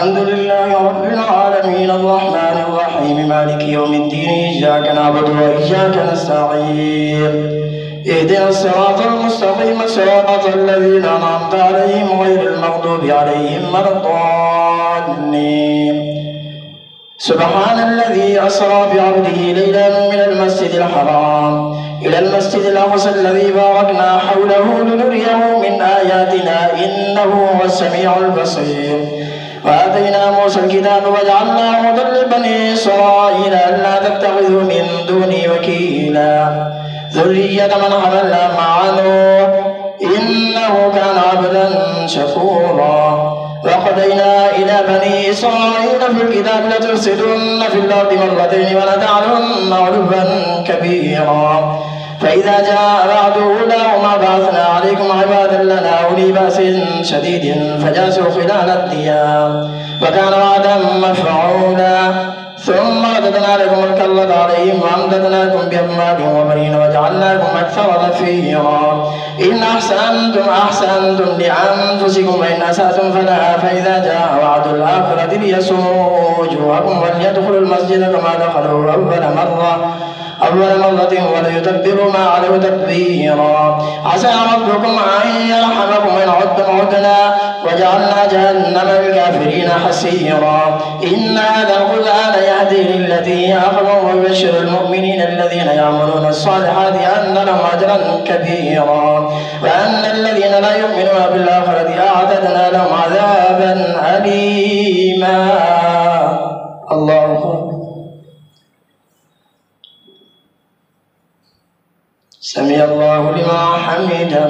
الحمد لله رب العالمين الرحمن الرحيم مالك يوم الدين إياك نعبد وإياك نستعين اهدنا الصراط المستقيم صراط الذين أنعمت عليهم غير المغضوب عليهم ولا الضالين سبحان الذي أسرى بعبده ليلا من المسجد الحرام إلى المسجد الأقصى الذي باركنا حوله لنريه من آياتنا إنه هو السميع البصير وآتينا موسى الكتاب وجعلناه هدى لبني إسرائيل ألا تتخذوا من دوني وكيلا ذرية من حملنا مع نوح إنه كان عبدا شكورا وقضينا إلى بني إسرائيل في الكتاب لتفسدن في الأرض مرتين ولتعلن علوا كبيرا فإذا جاء بعد أولاهما بعثنا عليكم عبادا لنا أولي بأس شديد فجاسوا خلال الديار وكان وعدا مفعولا ثم رددنا لكم الكرة عليهم وأمددناكم بأموال وبنين وجعلناكم أكثر نفيرا إن أحسنتم لأنفسكم وإن أسأتم فلها فإذا جاء وعد الآخرة ليسوءوا وجوهكم وليدخلوا المسجد كما دخلوا أول مرة وليتبروا ما علوا تتبيرا عسى ربكم أن يرحمكم إن عدتم عدنا وجعلنا جهنم للكافرين حسيرا إن هذا القرآن يهدي للتي هي أقوم ويبشر المؤمنين الذين يعملون الصالحات أن لهم أجرا كبيرا وأن الذين لا يؤمنون بالآخرة أعتدنا لهم عذابا أليما الله أكبر سمع الله لمن حمده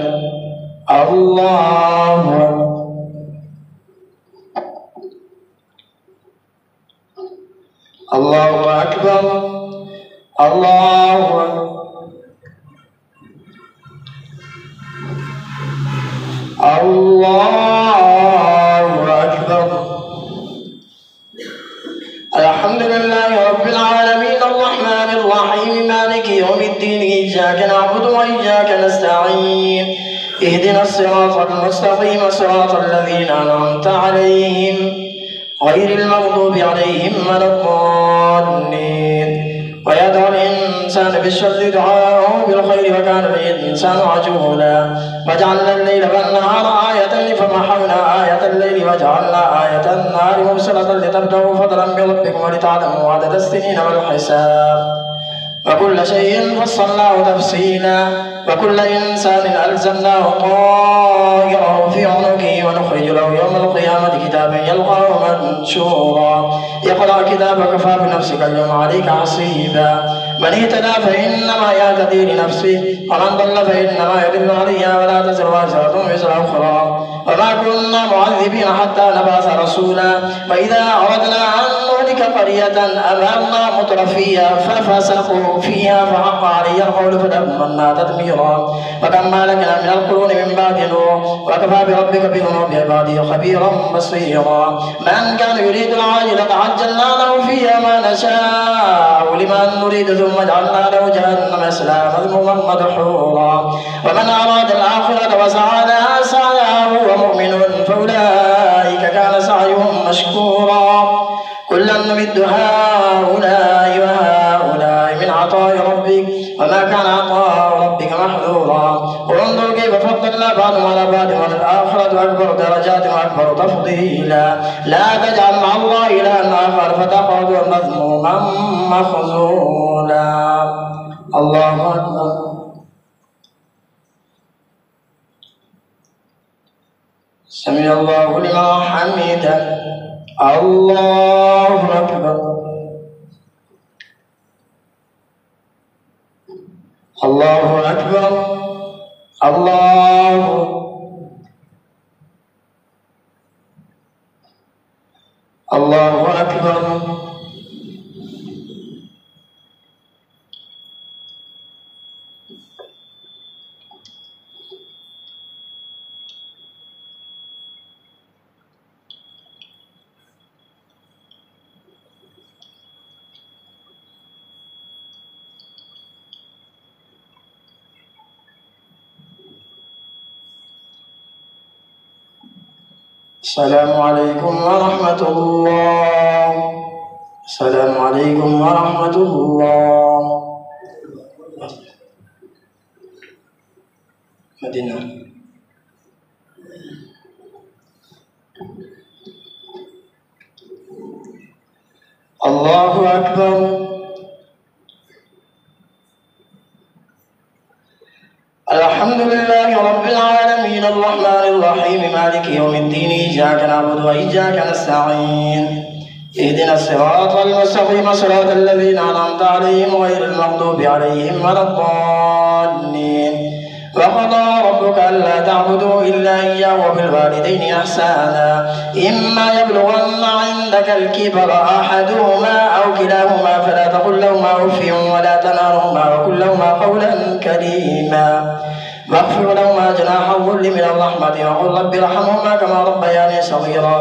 الله الله أكبر الله أكبر الحمد لله رب العالمين الرحمن الرحيم مالك يوم الدين إياك نعبد وإياك نستعين اهدنا الصراط المستقيم صراط الذين أنعمت عليهم غير المغضوب عليهم ولا الضالين ويدعو الإنسان بالشر دعاءه بالخير وكان الإنسان عجولا وجعلنا الليل والنهار آيتين فمحونا آية الليل وجعلنا آية النهار مبصرة لتبتغوا فضلا من ربكم ولتعلموا عدد السنين والحساب وكل شيء فصلناه تفصيلا وكل إنسان ألزمناه طائره في عنقه ونخرج له يوم القيامة كتابا يلقاه منشورا اقرأ كتابك كفى بنفسك اليوم عليك حصيبا من اهتدى فإنما يهتدي لنفسه ومن ضل فإنما يضل عليها ولا تزر وازرة وزر أخرى وما كنا معذبين حتى نبعث رسولا وإذا أردنا أن نهلك قرية أمرنا مترفيها ففسقوا فيها فحق علي القول فدمرنا تدميرا وكم مالكنا من القرون من بعد نوح وكفى بربك بذنوب عباده خبيرا بصيرا من كان يريد العاجلة عجلنا له فيها ما نشاء لمن نريد ثم جعلنا له جهنم يصلاها مذموما مدحورا ومن أراد الآخرة وسعى لها سعيها وهو مؤمن فأولئك كان سعيهم مشكورا كلا نمد هؤلاء وهؤلاء من عطاء ربك وما كان عطاء ربك محظورا وانظر كيف فضلنا بعضهم على بعض وللآخرة أكبر درجات وأكبر تفضيلا لا تجعل مع الله إلها آخر فتقعد مذموما مخذولا الله أكبر سمع الله لمن حمده الله أكبر الله أكبر الله أكبر السلام عليكم ورحمة الله. السلام عليكم ورحمة الله. مدينة. الله أكبر. الحمد لله رب العالمين الرحمن الرحيم مالك يوم الدين إياك نعبد وإياك نستعين اهدنا الصراط المستقيم صراط الذين أنعمت عليهم غير المغضوب عليهم ولا الضالين. وقضى ربك ألا تعبدوا إلا إياه وبالوالدين إحسانا إما يبلغن عندك الكبر أحدهما أو كلاهما فلا تقل لهما أف ولا تنهرهما وقل لهما قولا كريما واخفض لهما جناح الذل من الرحمة وقل رب ارحمهما كما ربياني صغيرا.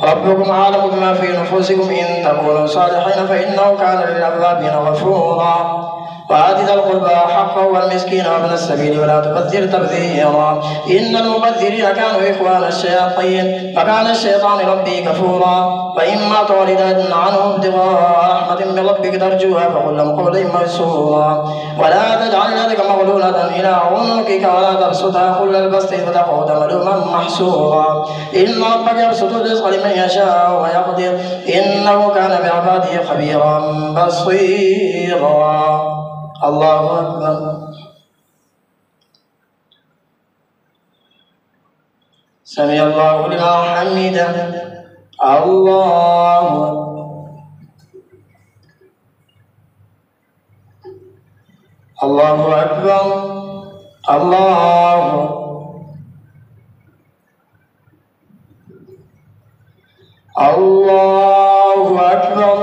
ربكم أعلم بما في نفوسكم إن تكونوا صالحين فإنه كان للأوابين غفورا. وآت ذا القربى حقه والمسكين وابن السبيل ولا تبذر تبذيرا إن المبذرين كانوا إخوان الشياطين وكان الشيطان ربي كفورا. وإما تعرضن عنهم ابتغاء رحمة من ربك ترجوها فقل لهم قولا ميسورا ولا تجعل يدك مغلولة إلى عنقك ولا تبسطها كل البسط فتقعد ملوما محسورا. إن ربك يبسط الرزق لمن يشاء ويقدر إنه كان بعباده خبيرا بصيرا. الله أكبر. سمع الله لمن حمده. الله الله أكبر. الله الله أكبر.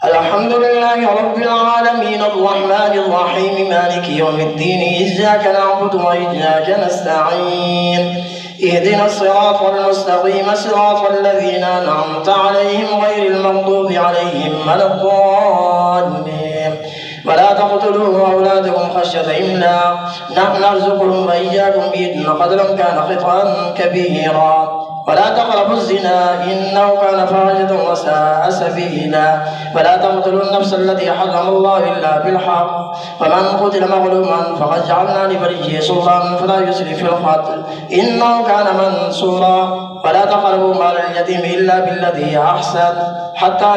الحمد لله رب العالمين الرحمن الرحيم مالك يوم الدين إياك نعبد وإياك نستعين اهدنا الصراط المستقيم صراط الذين أنعمت عليهم غير المغضوب عليهم ولا الضالين. ولا تقتلوا أولادكم خشية إملاق نحن نرزقهم وإياكم إن قتلهم كان خطأ كبيرا. ولا تقربوا الزنا إنه كان فاحشة وساء سبيلا. ولا تقتلوا النفس التي حرم الله إلا بالحق. ومن قتل مظلوما فقد جعلنا لوليه سلطانا فلا يسرف في القتل إنه كان منصورا. ولا تقربوا مال اليتيم إلا بالذي أحسن حتى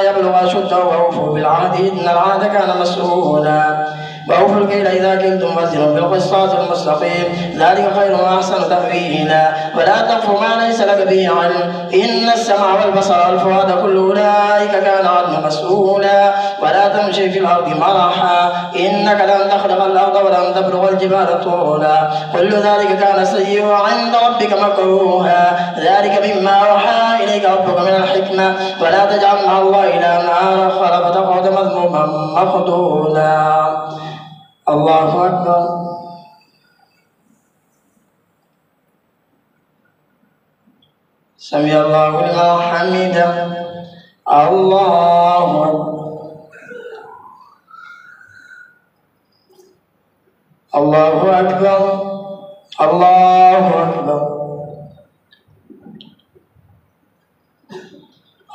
يبلغ أشده وأوفوا بالعهد إن العهد كان مسؤولا. وأوفوا الكيل إذا كلتم وزنوا بالقسطاس المستقيم ذلك خير وأحسن تأويلا. ولا تقف ما ليس لك به علم إن السمع والبصر والفؤاد كل أولئك كان عنه مسؤولا. ولا تمشي في الأرض مرحا إنك لن تخلق الأرض ولن تبلغ الجبال طولا كل ذلك كان سيئا عند ربك مكروها. ذلك مما أوحى إليك ربك من الحكمة. ولا تجعل مع الله إلها آخر فتقعد مذموما مخذولا. الله أكبر. سمع الله لمن حمده. الله أكبر. الله أكبر. الله أكبر.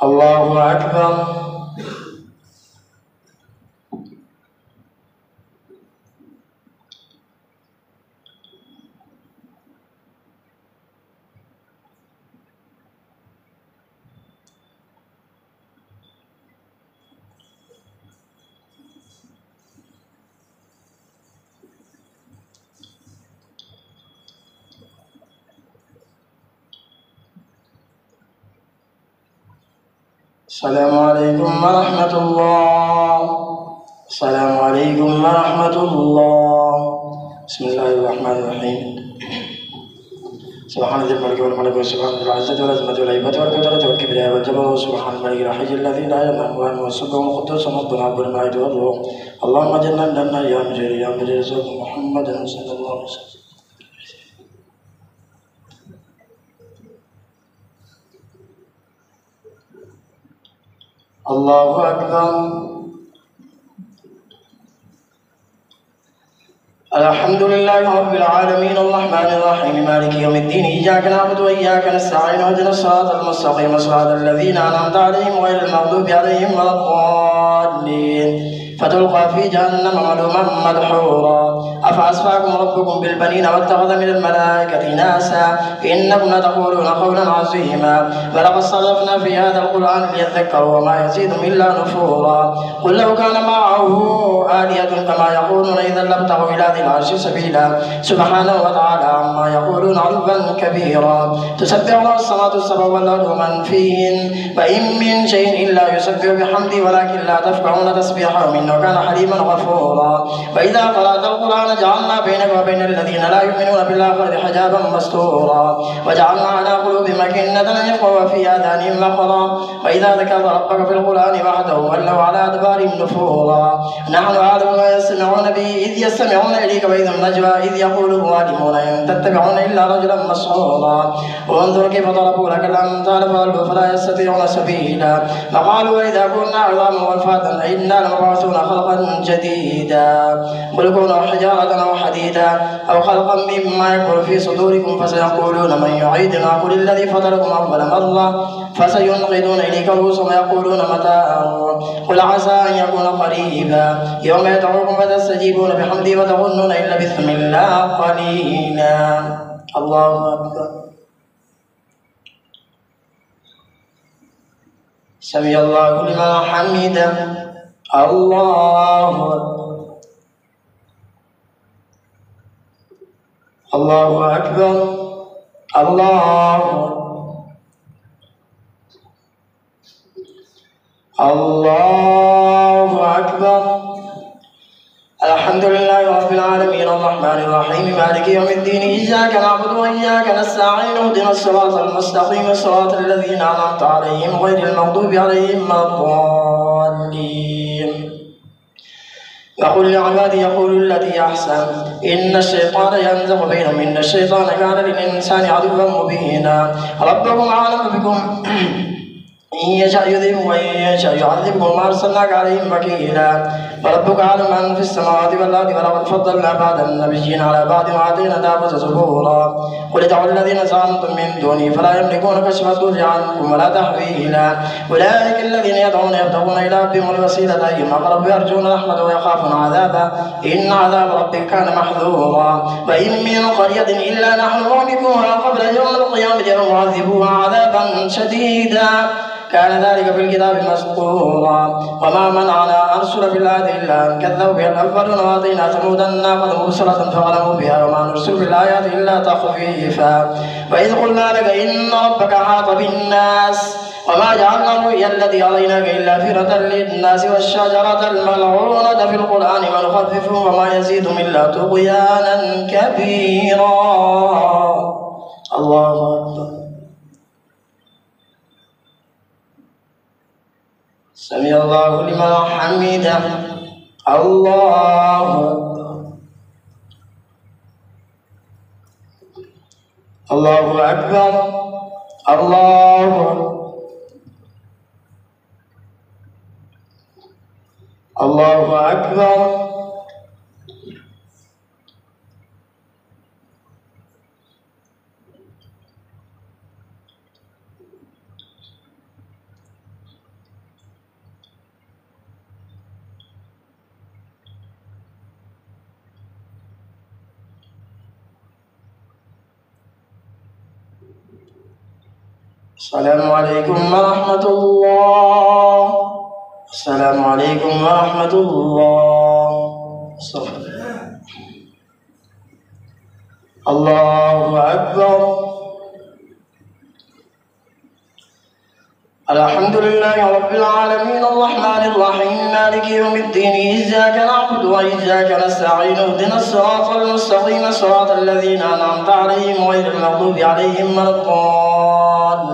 الله أكبر. السلام عليكم ورحمة الله. السلام عليكم ورحمة الله. بسم الله الرحمن الرحيم. سبحان ذي الملك والملك وسبحان ذي العزة والعظمة والهيبة والقدرة والكبرياء والجبروت وسبحان الملك الحي الذي لا ينام ولا والصدق والقدوس ربنا رب المعد والروح. اللهم اجعلنا من النار يا مجير يا مجير محمد صلى الله عليه وسلم. الله أكبر. الحمد لله رب العالمين الرحمن الرحيم مالك يوم الدين إياك نعبد وإياك نستعين اهدنا الصراط المستقيم صراط الذين أنعمت عليهم غير المغضوب عليهم ولا الضالين فتلقى في جهنم ملوما مدحورا أفأصفاكم ربكم بالبنين واتخذ من الملائكة إناثا إنكم لتقولون قولا عظيما ولقد صرفنا في هذا القرآن ليذكروا وما يزيدهم إلا نفورا قل لو كان معه آلهة كما يقولون إذا لابتغوا إلى ذي العرش سبيلا سبحانه وتعالى عما يقولون علوا كبيرا تسبح له السماوات السبع والأرض ومن فيهن وإن من شيء إلا يسبح بحمده ولكن لا تفقهون تسبيحهم إنه كان حليما غفورا وإذا قرأت القرآن جعلنا بينك وبين الذين لا يؤمنون بالآخرة حجابا مستورا وجعلنا على قلوبهم أكنة أن يفقهوا وفي آذانهم وقرا وإذا ذكرت ربك في القرآن وحده ولوا على أدبارهم نفورا نحن أعلم ما يستمعون به إذ يستمعون إليك وإذ النجوى إذ يقول الظالمون إن تتبعون إلا رجلا مسحورا وانظر كيف ضربوا لك الأمثال فضلوا فلا يستطيعون سبيلا فقالوا وإذا كنا عظاما ورفاتا أئنا لمبعوثون خلقا جديدا قل كونوا حجارة أو حديدا أو خلقا مما يكبر في صدوركم فسيقولون من يعيدنا قل الذي فطركم أول مرة فسينغضون إليك رؤوسهم ويقولون متى قل عسى أن يكون قريبا يوم يدعوكم فتستجيبون بحمده وتظنون إن لبثتم إلا قليلا الله أكبر سمع الله لمن حمده الله أكبر الله أكبر الله أكبر الحمد لله رب العالمين الرحمن الرحيم مالك يوم الدين إياك نعبد وإياك نستعين اهدنا الصراط المستقيم صراط الذين أنعمت عليهم غير المغضوب عليهم ولا الضالين وقل لعبادي يقولوا التي أحسن إن الشيطان ينزغ بينهم إن الشيطان كان للإنسان عدوا مبينا ربكم أعلم بكم إن يشاء يذهبكم وإن يشاء يعذبكم وما أرسلناك عليهم وكيلا وربك أعلم من في السماوات والأرض ولقد فضلنا بعض النبيين على بعض وآتينا داود زبورا قل ادعوا الذين زعمتم من دوني فلا يملكون كشف الضر عنكم ولا تحويلا أولئك الذين يدعون يبتغون إلى ربهم الوسيلة أيهم أقرب يرجون رحمته ويخافون عذابه إن عذاب ربك كان محذورا وإن من قرية إلا نحن مهلكوها قبل يوم القيامة أو معذبوها عذابا شديدا كان ذلك في الكتاب مسطورا وما منعنا أن نرسل بالآيات إلا أن كذبوا بها الأولون وآتينا ثمود الناقة مبصرة فظلموا بها وما نرسل بالآيات إلا تخفيفا وإذ قلنا لك إن ربك أحاط بالناس وما جعلنا الرؤيا التي أريناك إلا فتنة للناس والشجرة الملعونة في القرآن ونخففهم وما يزيدهم إلا طغيانا كبيرا الله أكبر سمع الله لمن حمده الله أكبر الله أكبر السلام عليكم ورحمة الله السلام عليكم ورحمة الله الله أكبر الحمد لله رب العالمين الرحمن الرحيم مالك يوم الدين إياك نعبد وإياك نستعين اهدنا الصراط المستقيم صراط الذين أنعمت عليهم غير المغضوب عليهم ولا الضالين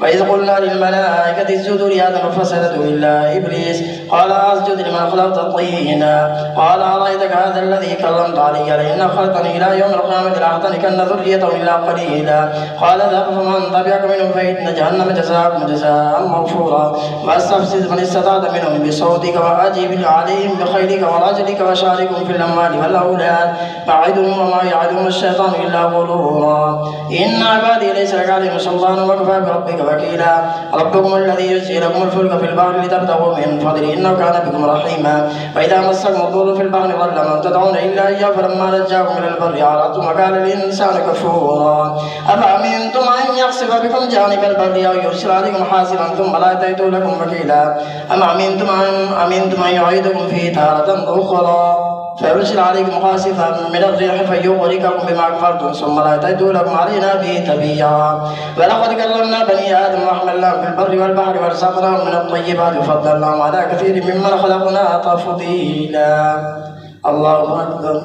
وإذ قلنا للملائكة اسجدوا لآدم فسجدوا إلا إبليس قال أسجد لمن خلقت طينا قال أرأيتك هذا الذي كرمت علي لئن أخرتني إلى يوم القيامة لأحتنكن ذريته إلا قليلا قال ذهب فمن تبعك منهم فإن جهنم جزاكم جزاء موفورا واستفزز من استطعت منهم بصوتك وأجب عليهم بخيلك ورجلك وشاركهم في الأموال والأولاد وعدهم وما يعدهم الشيطان إلا غرورا إن عبادي ليس لك عليهم سلطان وكفى بربك وكيلا ربكم الذي يجزي لكم الفلك في البحر لتبتغوا من فضله إنه كان بكم رحيما وإذا مسكم الضر في البحر ضل من تدعون إلا إياه فلما نجاكم إلى البر عرضتم وكان الإنسان كفورا أفأمنتم أن يخسف بكم جانب البر أو يرسل عليكم حاصبا ثم لا يأتوا لكم وكيلا أم أمنتم أن يعيدكم فيه تارة أخرى فيرسل عليكم قاصفا من الريح فيغرقكم بما كفرتم ثم لا تجدوا لكم علينا به تبيعا ولقد كرمنا بني آدم وحملناهم في البر والبحر ورزقناهم من الطيبات وفضلناهم على كثير ممن خلقنا تفضيلا الله أكبر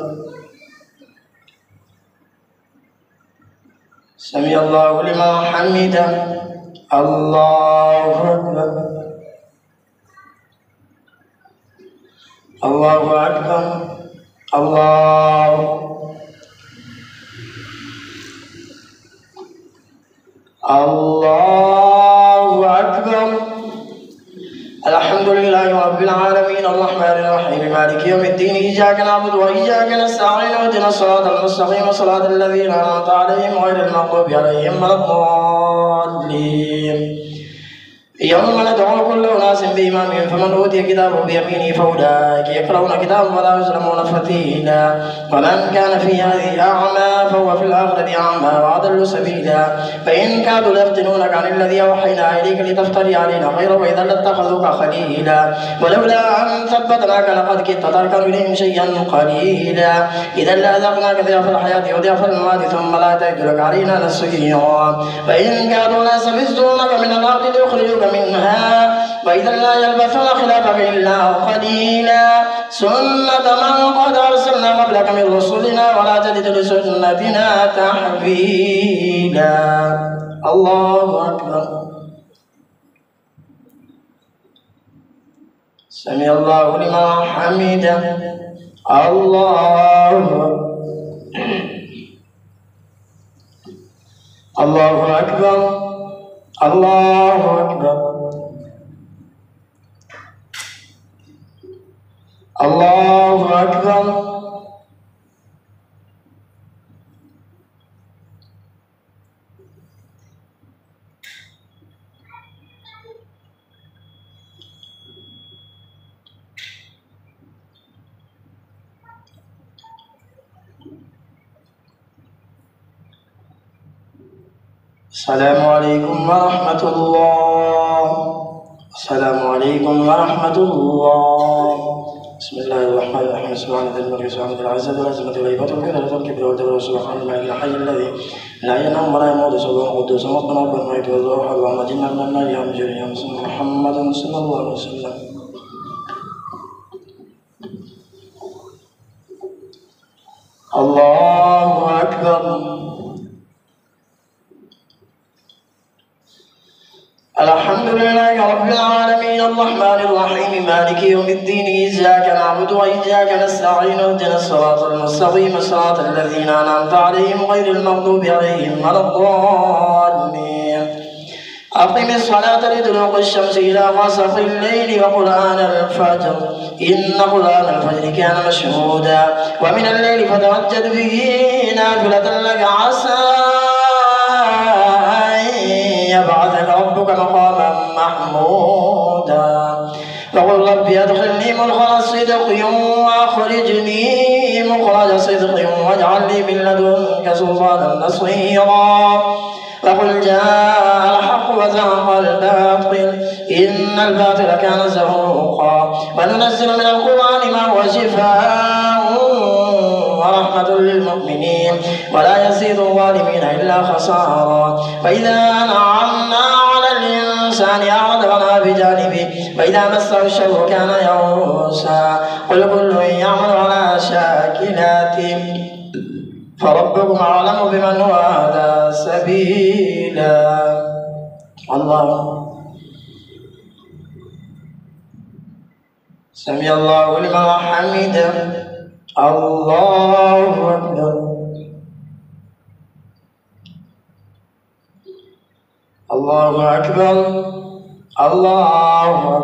سمع الله لمن حمده الله أكبر الله أكبر الله أكبر الحمد لله رب العالمين الرحمن الرحيم مالك يوم الدين إياك نعبد وإياك نستعين اهدنا الصراط المستقيم صراط الذين أنعمت عليهم غير المغضوب عليهم ولا الضالين يوم ندعو كل أناس بإمامهم فمن أوتي كتابه بيمينه فأولئك يقرؤون كتابهم ولا يظلمون فتيلا ومن كان في هذه أعمى فهو في الآخرة أعمى وأضل سبيلا فإن كادوا ليفتنونك عن الذي أوحينا إليك لتفتري علينا غيره وإذا لاتخذوك خليلا ولولا أن ثبتناك لقد كدت تركن إليهم شيئا قليلا إذا لأذقناك ضعف الحياة وضعف الممات ثم لا تجد لك علينا نصيرا فإن كادوا ليستفزونك من الأرض ليخرجوك منها وإذا لا يلبثون خلافك إلا قليلا سنة من قد أرسلنا قبلك من رسلنا ولا تجد لسنتنا تحويلا الله أكبر سمع الله لمن حمده الله أكبر الله أكبر الله أكبر السلام عليكم ورحمة الله السلام عليكم ورحمة الله بسم الله الرحمن الرحيم سبحان ذي الملك سبحان ذي العزة والعزمة والهيبة والكبر والكبر والجبر سبحان الله الحي الذي لا ينام ولا يموت سبحانه القدوس ربنا رب الميت والروح اللهم اجعلنا من النار يا مجري يا مسلم محمد صلى الله عليه وسلم الله أكبر الحمد لله رب العالمين الرحمن الرحيم مالك يوم الدين إياك نعبد وإياك نستعين اهدنا الصراط المستقيم صراط الذين أنعمت عليهم غير المغضوب عليهم ولا الضالين أقم الصلاة لدلوق الشمس إلى غسق الليل وقرآن الفجر إن قرآن الفجر كان مشهودا ومن الليل فتهجد به نافلة لك عسى يبعثك ربك مقاما محمودا وقل رب ادخلني مدخل صدق واخرجني مخرج صدق واجعل لي من لدنك سلطانا نصيرا وقل جاء الحق وزهق الباطل إن الباطل كان زهوقا وننزل من القرآن ما هو شفاء ورحمة للمؤمنين ولا يزيد الظالمين إلا خسارا فإذا أنعمنا على الإنسان أعرض عنها بجانبه وإذا مسه الشر كان يئوسا قل كل يعمل على شاكلته فربكم أعلم بمن هو أهدى سبيلا الله سمع الله لمن حمده. الله أكبر. الله أكبر. الله أكبر.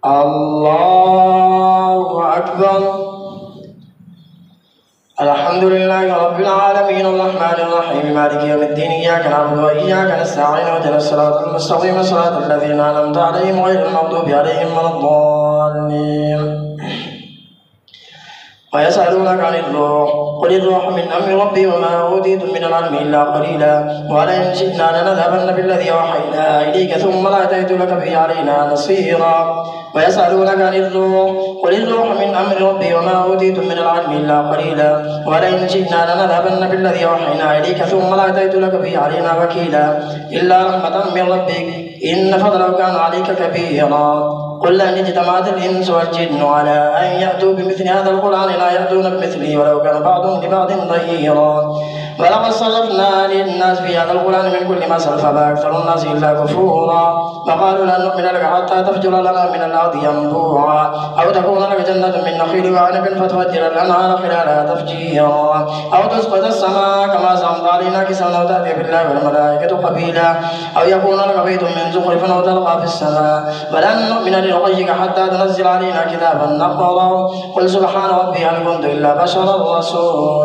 الله أكبر. الحمد لله رب العالمين الرحمن الرحيم مالك يوم الدين إياك نعبد وإياك نستعين اهدنا الصراط المستقيم صراط الذين أنعمت عليهم غير المغضوب عليهم ولا الضالين. ويسألونك عن الروح قل الروح من أمر ربي وما أوتيتم من العلم إلا قليلا ولئن شئنا لنذهبن بالذي أوحينا إليك ثم لا أتيت لك به علينا نصيرا. ويسألونك عن الروح قل الروح من أمر ربي وما أوتيتم من العلم إلا قليلا ولئن شئنا لنذهبن بالذي أوحينا إليك ثم لا أتيت لك به علينا وكيلا إلا رحمة من ربك إن فضله كان عليك كبيرا. قل لئن اجتمعت الإنس والجن على أن يأتوا بمثل هذا القرآن لا يأتون بمثله ولو كان بعضهم لبعض ظهيرا. ولقد صرفنا للناس في هذا القرآن من كل مثل فأبى أكثر الناس إلا كفورا. وقالوا لن نؤمن لك حتى تفجر لنا من الأرض ينبوعا أو تكون لك جنة من نخيل وعنب فتفجر الأنهار خلالها تفجيرا أو تسقط السماء كما زعمت علينا كسفا أو تأتي بالله والملائكة قبيلا أو يكون لك بيت من زخرف أو تلقى في السماء ولن نؤمن لرقيك حتى تنزل علينا كتابا نقرأه. قل سبحان ربي هل كنت إلا بشرا رسولا.